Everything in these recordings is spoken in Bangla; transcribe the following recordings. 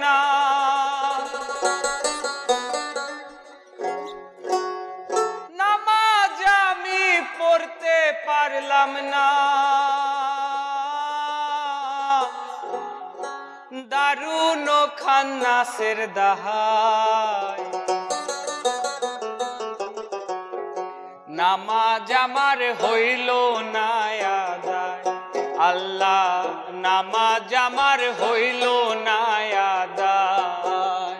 না, নামাজ আমি পড়তে পারলাম না, দারুন খান্নাসের দাহাই নামাজ আমার হইল না আদায়। আল্লাহ নামাজ আমার হইল না আদায়,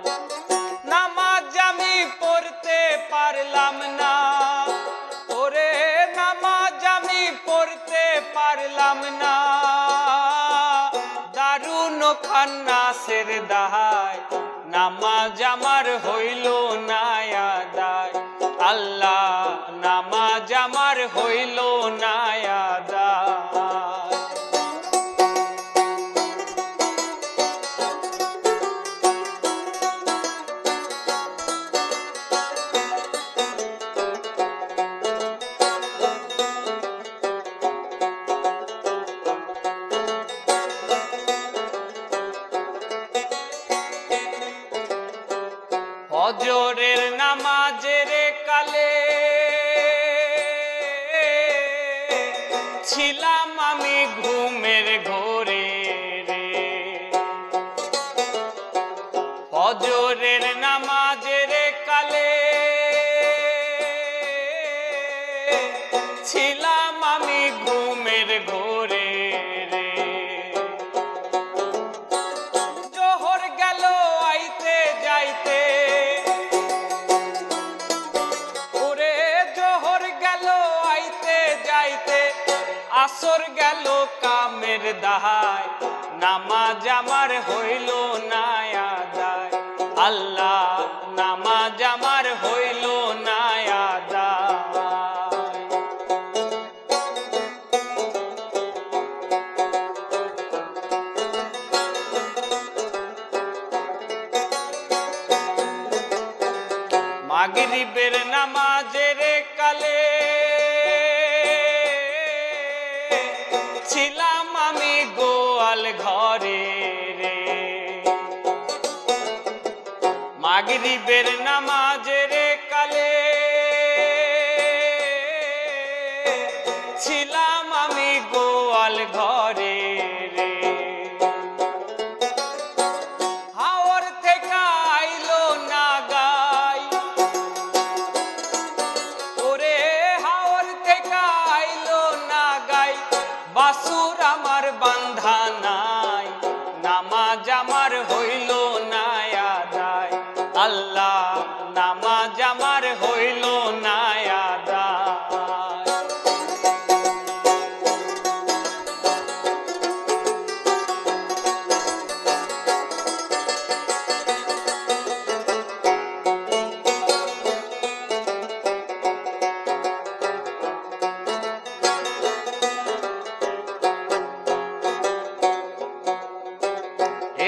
নামাজ আমি পড়তে পারলাম না, ওরে নামাজ আমি পড়তে পারলাম না, দারুন খান্নাসের দাহাই নামাজ আমার হইল না আদায়। আল্লাহ নামাজ আমার হইল না আদায়। ফজরের নামাজের কালে ছিলাম আমি ঘুমের ঘোরে রে, ফজরের নামাজের কালে ছিলাম আমি ঘুমের ঘোরে রে, জোহর গেল আইতে যাইতে, ওরে জোহর গেল আইতে যাইতে, আসর গেল কামের দাহাই নামাজ আমার হইল না আদায়। আল্লাহ নামাজ আমার হইল না আদায়। মাগরিবের নামাজের কালে ছিলাম আমি গোয়াল ঘরে রে, মাগরিবের নামাজের কালে ছিলাম আমি গোয়াল ঘরে রে, হাওর থেকে আইলো না গাই, ওরে হাওর থেকে আইলো না গাই, বাসুর আমার বান্ধা নাই নামাজ আমার হইল না আদায়। আল্লাহ নামাজ আমার হইল না আদায়।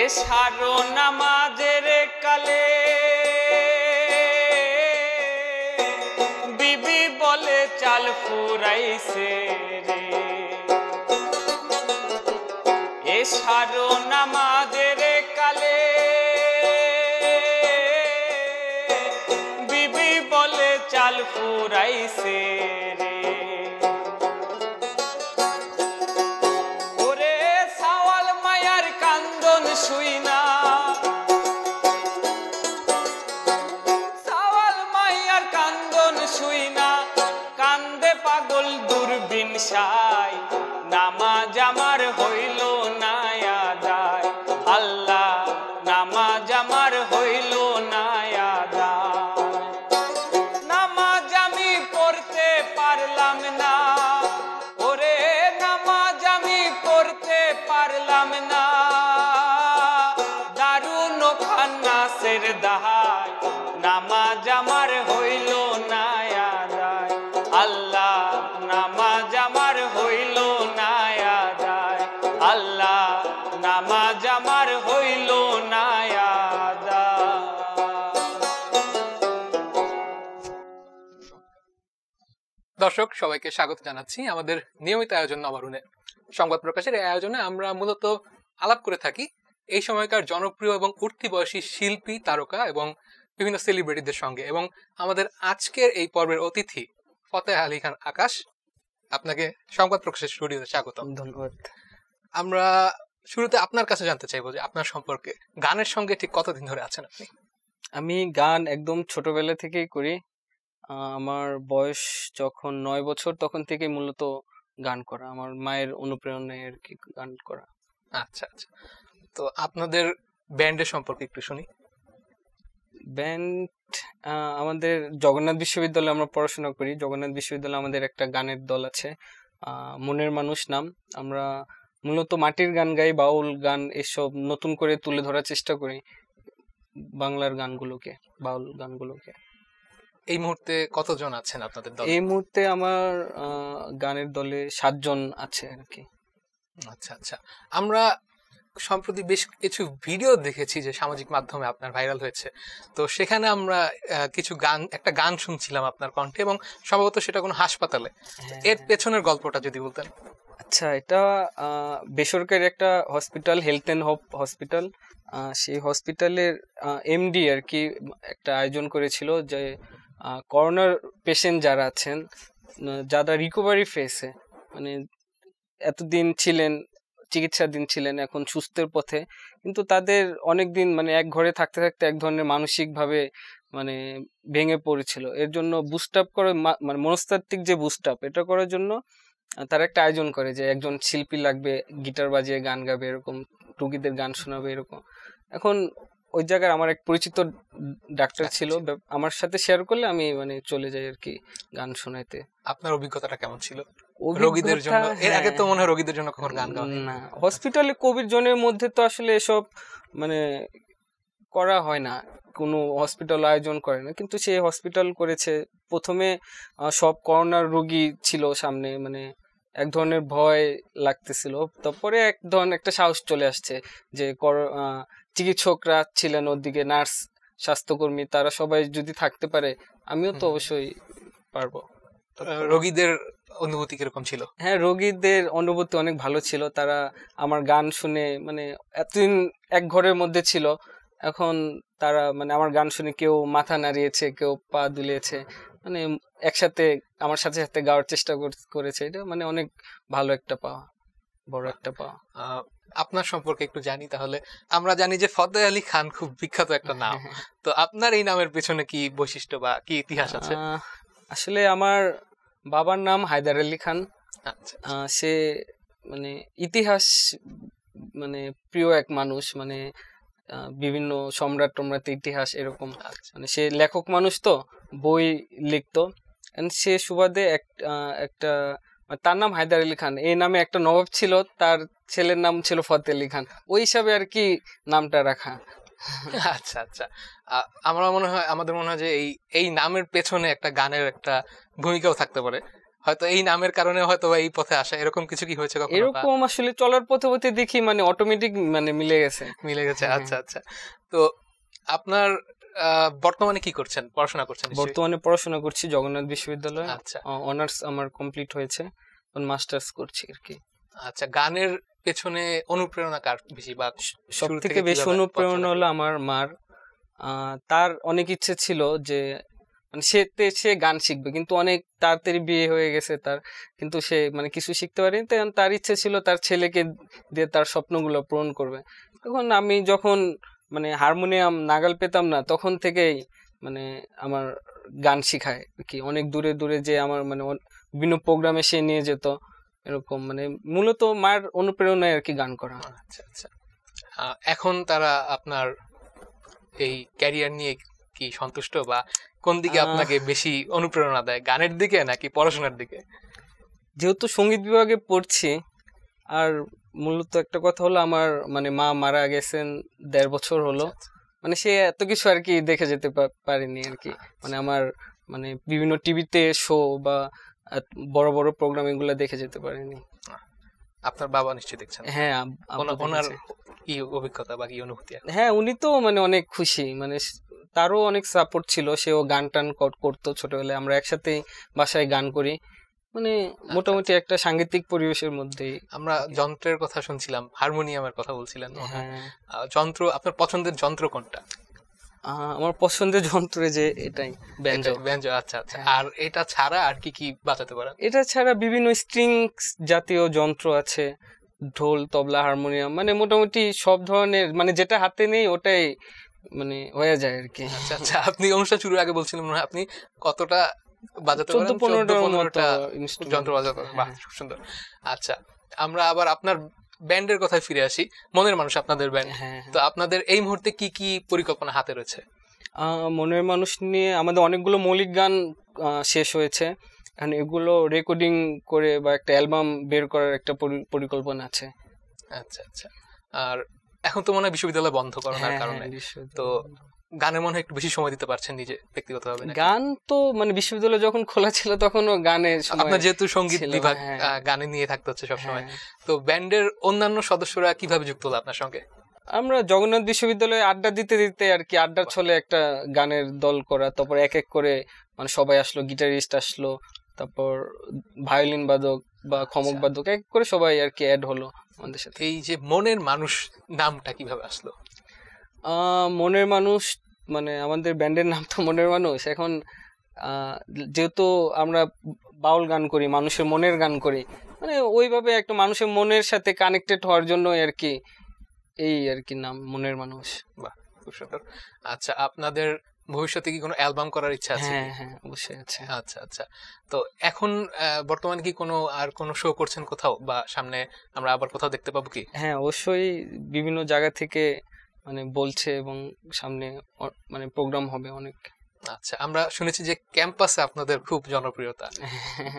এশারো নামাজের কালে বিবি বলে চাল ফুরাইছে রে, এশারো নামাজের কালে বিবি বলে চাল ফুরাইছে রে, ওরে সাওয়াল মায়ার কান্দন শুই না, সাওয়াল মায়ার কান্দন শুই না, কান্দে পাগল দূরবীন সাই নামাজ আমার হইল না আদায়। আল্লাহ নামাজ আমার হইল না আদায়, নামাজ আমি পড়তে পারলাম না, ওরে নামাজ আমি পড়তে পারলাম না, দারুন খান্নাসের দাহাই নামাজ আমার হইল না আদায়। আল্লাহ নামাজ আমার হইল না আদায়। আল্লাহ নামাজ আমার হইল না আদায়। দর্শক সবাইকে স্বাগত জানাচ্ছি আমাদের নিয়মিত আয়োজন নবারুণে। সংবাদ প্রকাশের এই আয়োজনে আমরা মূলত আলাপ করে থাকি এই সময়কার জনপ্রিয় এবং উঠতি বয়সী শিল্পী, তারকা এবং বিভিন্ন সেলিব্রিটিদের সঙ্গে। এবং আমাদের আজকের এই পর্বের অতিথি ফতেহ আলী খান আকাশ, আপনাকে সংবাদ প্রকাশের স্টুডিওতে স্বাগতম। ধন্যবাদ। আমরা শুরুতে আপনার কাছে জানতে চাইবো যে আপনার সম্পর্কে, গানের সঙ্গে ঠিক কতদিন ধরে আছেন আপনি? আমি গান একদম ছোটবেলা থেকেই করি। আমার বয়স যখন 9 বছর তখন থেকে মূলত গান করা, আমার মায়ের অনুপ্রেরণায় আর কি গান করা। আচ্ছা আচ্ছা, তো আপনাদের ব্যান্ডের সম্পর্কে একটু শুনি। ব্যান্ড আমাদের জগন্নাথ বিশ্ববিদ্যালয়ে আমরা পড়াশোনা করি। জগন্নাথ বিশ্ববিদ্যালয়ে আমাদের একটা গানের দল আছে, মনের মানুষ নাম। আমরা মূলত মাটির গান গাই, বাউল গান এসব নতুন করে তুলে ধরার চেষ্টা করি, বাংলার গানগুলোকে, বাউল গানগুলোকে। এই মুহূর্তে কতজন আছেন আপনাদের দলে? এই মুহূর্তে আমার গানের দলে 7 জন আছে আর কি। আচ্ছা আচ্ছা, আমরা সম্প্রতি বেশ কিছু ভিডিও দেখেছি যে সামাজিক মাধ্যমে আপনার ভাইরাল হয়েছে। তো সেখানে আমরা একটা গান শুনছিলাম আপনার কণ্ঠে, এবং সম্ভবত সেটা কোনো হাসপাতালে। এর পেছনের গল্পটা যদি বলতেন। আচ্ছা, এটা বেসরকারি একটা hospital, health and hope hospital. সেই হসপিটালের এমডি আর কি একটা আয়োজন করেছিল যে করোনার পেশেন্ট যারা আছেন, যারা রিকভারি ফেসে, মানে এতদিন ছিলেন, চিকিৎসাধীন ছিলেন, এখন সুস্থের পথে, কিন্তু তাদের অনেক দিন মানে এক ঘরে থাকতে থাকতে এক ধরনের মানসিকভাবে মানে ভেঙে পড়েছিল। এর জন্য বুস্ট আপ করে, মানে মনস্তাত্ত্বিক যে বুস্ট আপ, এটা করার জন্য তারা একটা আয়োজন করে যে একজন শিল্পী লাগবে, গিটার বাজিয়ে গান গাবে, এরকম রোগীদের গান শোনাবে এরকম। এখন ওই জায়গায় আমার এক পরিচিত ডাক্তার ছিল, আমার সাথে শেয়ার করলে আমি মানে চলে যাই আর কি গান শোনাইতে। আপনার অভিজ্ঞতাটা কেমন ছিল রোগীদের জন্য? এর আগে তো মনে হয় রোগীদের জন্য কখনো গান গাওয়া না, হসপিটালে কোভিড জোনের মধ্যে তো আসলে এসব মানে করা হয় না, কোনো হসপিটাল আয়োজন করে না, কিন্তু সে হসপিটাল করেছে। প্রথমে সব করোনার রোগী ছিল সামনে, মানে এক ধরনের ভয় লাগতেছিল, তারপরে এক ধরনের একটা সাহস চলে আসছে যে চিকিৎসকরা ছিলেন ওদিকে, নার্স, স্বাস্থ্যকর্মী, তারা সবাই যদি থাকতে পারে আমিও তো অবশ্যই পারবো। রোগীদের অনুভূতি কিরকম ছিল? হ্যাঁ, রোগীদের অনুভূতি অনেক ভালো ছিল। তারা আমার গান শুনে, মানে এতদিন এক ঘরের মধ্যে ছিল, এখন তারা মানে আমার গান শুনে কেউ মাথা নাড়িয়েছে, কেউ পা দুলিয়েছে, মানে একসাথে আমার সাথে সাথে গাওয়ার চেষ্টা করেছে। এটা মানে অনেক ভালো একটা পাওয়া, বড় একটা পাওয়া। আপনার সম্পর্কে একটু জানি তাহলে। আমরা জানি যে ফতেহ আলী খান খুব বিখ্যাত একটা নাম, তো আপনার এই নামের পেছনে কি বৈশিষ্ট্য বা কি ইতিহাস আছে? আসলে আমার বাবার নাম হায়দার আলী খান। সে মানে ইতিহাস মানে প্রিয় এক মানুষ, মানে বিভিন্ন সম্রাট টম্রাটের ইতিহাস এরকম, মানে সে লেখক মানুষ, তো বই লিখতো। সে সুবাদে একটা তার নাম হায়দার আলী খান, এই নামে একটা নবাব ছিল, তার ছেলের নাম ছিল ফতেহ আলী খান, ওই হিসাবে আর কি নামটা রাখা। আচ্ছা আচ্ছা, আমাদের মনে হয় যে এই নামের পেছনে একটা গানের একটা ভূমিকাও থাকতে পারে, হয়তো এই নামের কারণে হয়তো এই পথে আসা, এরকম কিছু কি হয়েছে কখনো? এরকম আসলে চলার পথে পথে দেখি মানে অটোমেটিক মানে মিলে গেছে। আচ্ছা আচ্ছা, তো আপনার বর্তমানে কি করছেন, পড়াশোনা করছেন? বর্তমানে পড়াশোনা করছি জগন্নাথ বিশ্ববিদ্যালয়ে। আচ্ছা, অনার্স আমার কমপ্লিট হয়েছে, মাস্টার্স করছি আর কি। আচ্ছা, গানের পেছনে অনুপ্রেরণা কার বেশি, বা সব থেকে বেশি অনুপ্রেরণা হলো আমার মার। তার অনেক ইচ্ছে ছিল যে মানে সে গান শিখবে, কিন্তু অনেক তাড়াতাড়ি বিয়ে হয়ে গেছে তার, কিন্তু সে মানে কিছু শিখতে পারেনি। তার ইচ্ছে ছিল তার ছেলেকে দিয়ে তার স্বপ্নগুলো পূরণ করবে। তখন আমি যখন মানে হারমোনিয়াম নাগাল পেতাম না, তখন থেকেই মানে আমার গান শিখায় কি, অনেক দূরে দূরে যে আমার মানে বিভিন্ন প্রোগ্রামে সে নিয়ে যেত, এরকম মানে মূলত মার অনুপ্রেরণায় আর কি গান করা। আচ্ছা আচ্ছা, এখন তারা আপনার এই ক্যারিয়ার নিয়ে কি সন্তুষ্ট, বা কোন দিকে আপনাকে বেশি অনুপ্রেরণা দেয়, গানের দিকে নাকি পড়াশোনার দিকে? যেহেতু সঙ্গীত বিভাগে পড়ছি, আর মূলত একটা কথা হলো আমার মানে মা মারা গেছেন 1.5 বছর হলো, মানে সে এত কিছু আর কি দেখে যেতে পারেনি আর কি, মানে আমার মানে বিভিন্ন টিভিতে শো বা বড় বড় প্রোগ্রাম এগুলো দেখে যেতে পারেনি। আপনার বাবা নিশ্চয়ই দেখছেন? হ্যাঁ, ওনার কি অভিজ্ঞতা বা কি অনুভূতি? হ্যাঁ, উনি তো মানে অনেক খুশি, মানে তারও অনেক সাপোর্ট ছিল, সেও গান টান করতো ছোটবেলায়, আমরা একসাথে বাসায় গান করি, মানে মোটামুটি একটা সাংগীতিক পরিবেশের মধ্যেই। আমরা যন্ত্রের কথা শুনছিলাম, হারমোনিয়ামের কথা বলছিলেন মনে হয়। হ্যাঁ, যন্ত্র, আপনার পছন্দের যন্ত্র কোনটা? আমার পছন্দের যন্ত্র যে এটাই ব্যাঞ্জো। ব্যাঞ্জো, আচ্ছা আচ্ছা। হ্যাঁ। আর এটা ছাড়া আর কি কি বাজাতে পারেন? এটা ছাড়া বিভিন্ন স্ট্রিংস জাতীয় যন্ত্র আছে, ঢোল, তবলা, হারমোনিয়াম, মানে মোটামুটি সব ধরনের, মানে যেটা হাতে নেই ওটাই মানে হয়ে যায় আর কি। আচ্ছা আচ্ছা। আপনি অনুষ্ঠান শুরুর আগে বলছিলেন মনে হয় আপনি কতটা বাজাতে পারেন? 14-15টা যন্ত্র বাজাতে পারেন। বাহ, খুব সুন্দর। আচ্ছা, আমরা আবার আপনার ব্যান্ডের কথায় ফিরে আসি। মনের মানুষ আপনাদের ব্যান্ড। হ্যাঁ, তো আপনাদের এই মুহূর্তে কি কি পরিকল্পনা হাতে রয়েছে? মনের মানুষ নিয়ে আমাদের অনেকগুলো মৌলিক গান শেষ হয়েছে, এখন এগুলো রেকর্ডিং করে বা একটা অ্যালবাম বের করার একটা পরিকল্পনা আছে। আচ্ছা আচ্ছা। আর এখন তো মনে হয় বিশ্ববিদ্যালয় বন্ধ করোনার কারণে, তো গানে মনে হয় একটু বেশি সময় দিতে পারছেন নিজে ব্যক্তিগতভাবে? গান তো মানে বিশ্ববিদ্যালয় যখন খোলা ছিল তখনও গানে আপনার যেহেতু সঙ্গীত বিভাগ, গানে নিয়ে থাকতে হচ্ছে সবসময়, তো ব্যান্ডের অন্যান্য সদস্যরা কিভাবে যুক্ত হলো আপনার সঙ্গে? আমরা জগন্নাথ বিশ্ববিদ্যালয়ে আড্ডা দিতে দিতে আর কি, আড্ডার ছলে একটা গানের দল করা, তারপর এক এক করে মানে সবাই আসলো, গিটারিস্ট আসলো, তারপর ভায়োলিন বাদক বা খমক বাদক, এক করে সবাই আর কি অ্যাড হলো আমাদের সাথে। এই যে মনের মানুষ নামটা কিভাবে আসলো? মনের মানুষ মানে আমাদের ব্যান্ডের নাম তো মনের মানুষ। এখন যেহেতু আমরা বাউল গান করি, মানুষের মনের গান করি, মানে ওইভাবে একটা মানুষের মনের সাথে কানেক্টেড হওয়ার জন্য আর কি, এই আর কি নাম মনের মানুষ। বাহ, খুব সুন্দর। আচ্ছা, আপনাদের ভবিষ্যতে কি কোনো অ্যালবাম করার ইচ্ছা আছে? হ্যাঁ হ্যাঁ, অবশ্যই আছে। আচ্ছা আচ্ছা। তো এখন বর্তমানে কি কোনো শো করছেন কোথাও, বা সামনে আমরা আবার কোথাও দেখতে পাবো কি? হ্যাঁ, অবশ্যই বিভিন্ন জায়গা থেকে মানে বলছে, এবং সামনে মানে প্রোগ্রাম হবে অনেক। আচ্ছা, আমরা শুনেছি যে ক্যাম্পাসে আপনাদের খুব জনপ্রিয়তা,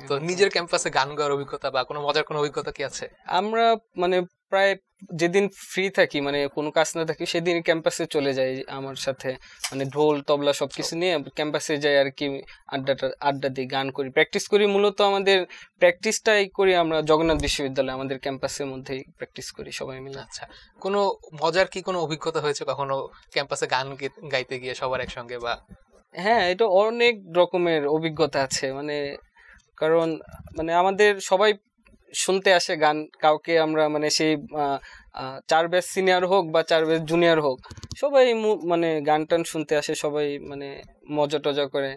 তো নিজের ক্যাম্পাসে গান গাওয়ার অভিজ্ঞতা বা কোনো মজার কোনো অভিজ্ঞতা কি আছে? আমরা মানে প্রায় যেদিন ফ্রি থাকি, মানে কোনো কাজ না থাকি, সেদিন ক্যাম্পাসে চলে যাই আমার সাথে, মানে ঢোল তবলা সবকিছু নিয়ে ক্যাম্পাসে যাই আর কি, আড্ডা দিই, গান করি, প্র্যাকটিস করি। মূলত আমাদের প্র্যাকটিসটাই করি আমরা জগন্নাথ বিশ্ববিদ্যালয়ে, আমাদের ক্যাম্পাসের মধ্যেই প্র্যাকটিস করি সবাই মিলে। আচ্ছা, কোনো মজার কি কোনো অভিজ্ঞতা হয়েছে কখনো ক্যাম্পাসে গান গাইতে গিয়ে সবার একসঙ্গে? বা হ্যাঁ, এটা অনেক রকমের অভিজ্ঞতা আছে, মানে কারণ মানে আমাদের সবাই শুনতে আসে গান, কাউকে আমরা মানে সেই 4 ব্যাচ সিনিয়র হোক বা 4 ব্যাচ জুনিয়র হোক, সবাই মানে গান টান শুনতে আসে, সবাই মানে মজা টজা করে,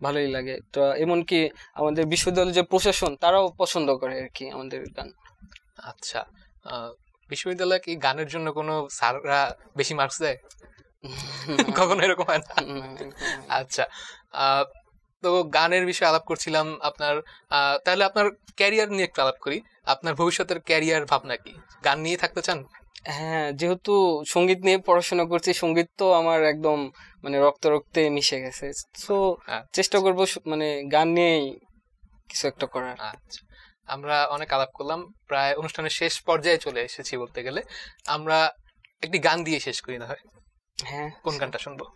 ভালোই লাগে। তো এমনকি আমাদের বিশ্ববিদ্যালয়ের যে প্রশাসন, তারাও পছন্দ করে আর কি আমাদের গান। আচ্ছা, বিশ্ববিদ্যালয়ে কি গানের জন্য কোনো স্যাররা বেশি মার্কস দেয়? কখনো এরকম হয় না? আচ্ছা, তো গানের বিষয়ে আলাপ করছিলাম আপনার, তাহলে আপনার ক্যারিয়ার নিয়ে একটু আলাপ করি। আপনার ভবিষ্যতের ক্যারিয়ার ভাবনা কি? গান নিয়ে থাকতে চান? হ্যাঁ, যেহেতু সঙ্গীত নিয়ে পড়াশোনা করছি, সঙ্গীত তো আমার একদম মানে রক্তে মিশে গেছে, তো চেষ্টা করব মানে গান নিয়েই কিছু একটা করার। আচ্ছা, আমরা অনেক আলাপ করলাম, প্রায় অনুষ্ঠানের শেষ পর্যায়ে চলে এসেছি বলতে গেলে। আমরা একটি গান দিয়ে শেষ করি না হয়? হ্যাঁ, কোন গানটা শুনবো?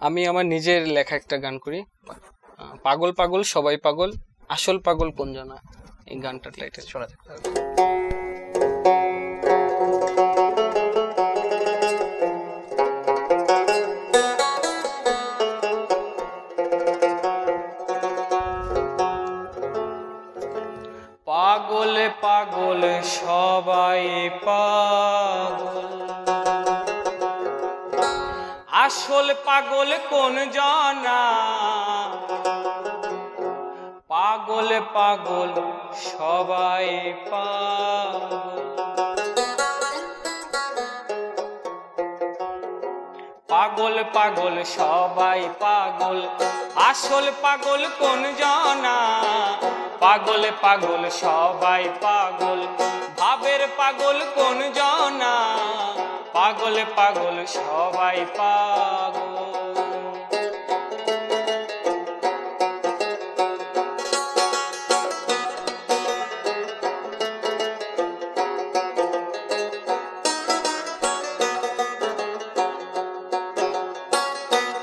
আমি আমার নিজের লেখা একটা গান করি, পাগল পাগল সবাই পাগল, আসল পাগল কোন জানা, এই গানটার টাইটেল। শোনা যাক। পাগল পাগল সবাই পাগল, আসল পাগল কোন জানা, পাগল পাগল সবাই পাগল, পাগল পাগল সবাই পাগল, আসল পাগল কোন জানা, পাগল পাগল সবাই পাগল, ভাবের পাগল কোন জানা, পাগল পাগল সবাই পাগল।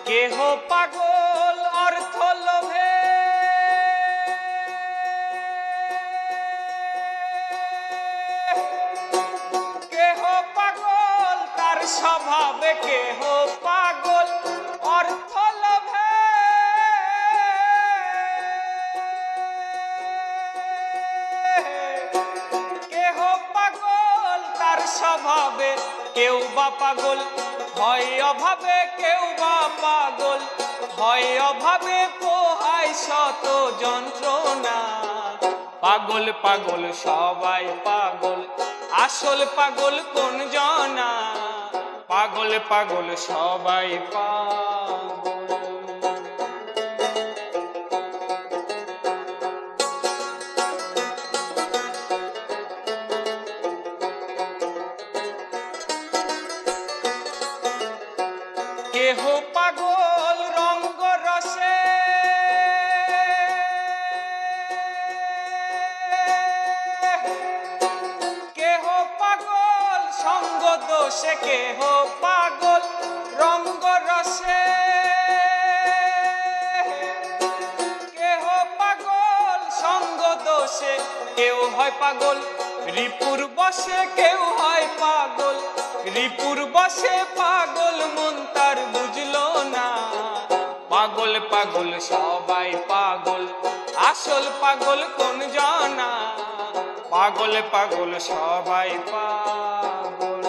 কেহ পাগল অর্থ লোভে, কেহ পাগল তার স্বভাবে, কেহ পাগল অর্থ লোভে, পাগল হয় অভাবে, কেউ বা পাগল হয় অভাবে, পোহায় শত যন্ত্রণা। পাগল পাগল সবাই পাগল, আসল পাগল কোন জনা? পাগল পাগল সবাই পাগল। কেহ পাগল রঙ্গ রসে, কেহ পাগল সঙ্গ দোষে, কেহ পাগল রঙ্গ রসে, কেহ পাগল সঙ্গ দোষে, কেউ হয় পাগল রিপুর বসে, কেউ হয় পাগল রিপুর বসে। পাগল মন তার বুঝলো না, পাগল পাগল সবাই পাগল, আসল পাগল কোন জনা? পাগল পাগল সবাই পাগল।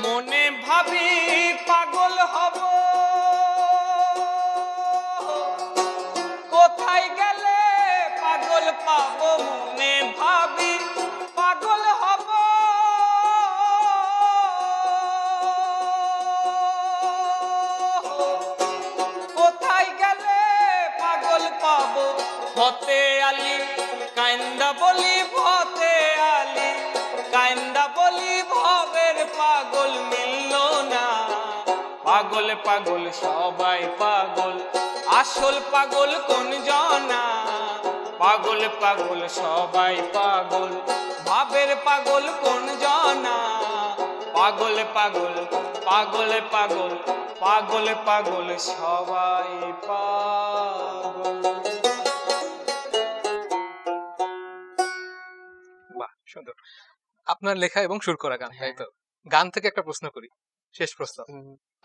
মনে ভাবি পাগল হব, কোথায় গেলে পাগল পাবো? মনে ভাবি পাগল হব, কোথায় গেলে পাগল পাবো? হতে আলি কাইন্দা বলি, ভতে আলি কাইন্দা বলি, ভবের পাগল মিলল না। পাগল পাগল সবাই পাগল, আসল পাগল কোন জনা? পাগল পাগল সবাই পাগল, ভাবের পাগল কোন জনা? পাগল পাগল পাগল পাগল পাগল পাগল সবাই পাগল। বাহ, সুন্দর। আপনার লেখা এবং সুর করা গান, তাই তো? গান থেকে একটা প্রশ্ন করি, শেষ প্রশ্ন।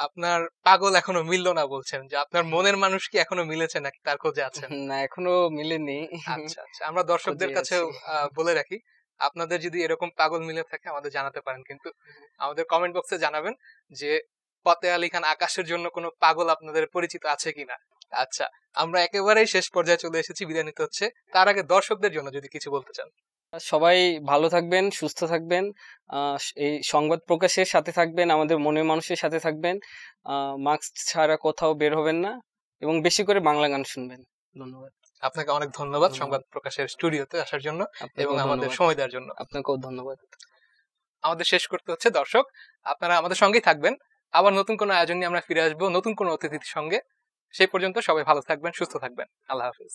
আপনার পাগল এখনো মিললো না বলছেন, যে আপনার মনের মানুষ কি এখনো মিলেছে নাকি তার খোঁজে আছেন? না, এখনো মিলেনি। আচ্ছা আচ্ছা, আমরা দর্শকদের খোঁজে কাছেও আছি। বলে রাখি, আপনাদের যদি এরকম পাগল মিলে থাকে আমাদের জানাতে পারেন, কিন্তু আমাদের কমেন্ট বক্সে জানাবেন যে ফতে আলী খান আকাশের জন্য কোনো পাগল আপনাদের পরিচিত আছে কিনা। আচ্ছা, আমরা একেবারেই শেষ পর্যায়ে চলে এসেছি, বিদায় নিতে হচ্ছে। তার আগে দর্শকদের জন্য যদি কিছু বলতে চান। সবাই ভালো থাকবেন, সুস্থ থাকবেন, এই সংবাদ প্রকাশের সাথে থাকবেন, আমাদের মনের মানুষের সাথে থাকবেন, মাস্ক ছাড়া কোথাও বের হবেন না, এবং বেশি করে বাংলা গান শুনবেন। ধন্যবাদ। আপনাকে অনেক ধন্যবাদ ধন্যবাদ। সংবাদ প্রকাশের স্টুডিওতে আসার জন্য আপনাকেও এবং আমাদের ধন্যবাদ। সময় দেওয়ার জন্য। আপনাকেও ধন্যবাদ। আমাদের শেষ করতে হচ্ছে। দর্শক, আপনারা আমাদের সঙ্গেই থাকবেন। আবার নতুন কোনো আয়োজন নিয়ে আমরা ফিরে আসবো, নতুন কোনো অতিথির সঙ্গে। সেই পর্যন্ত সবাই ভালো থাকবেন, সুস্থ থাকবেন। আল্লাহ হাফিজ।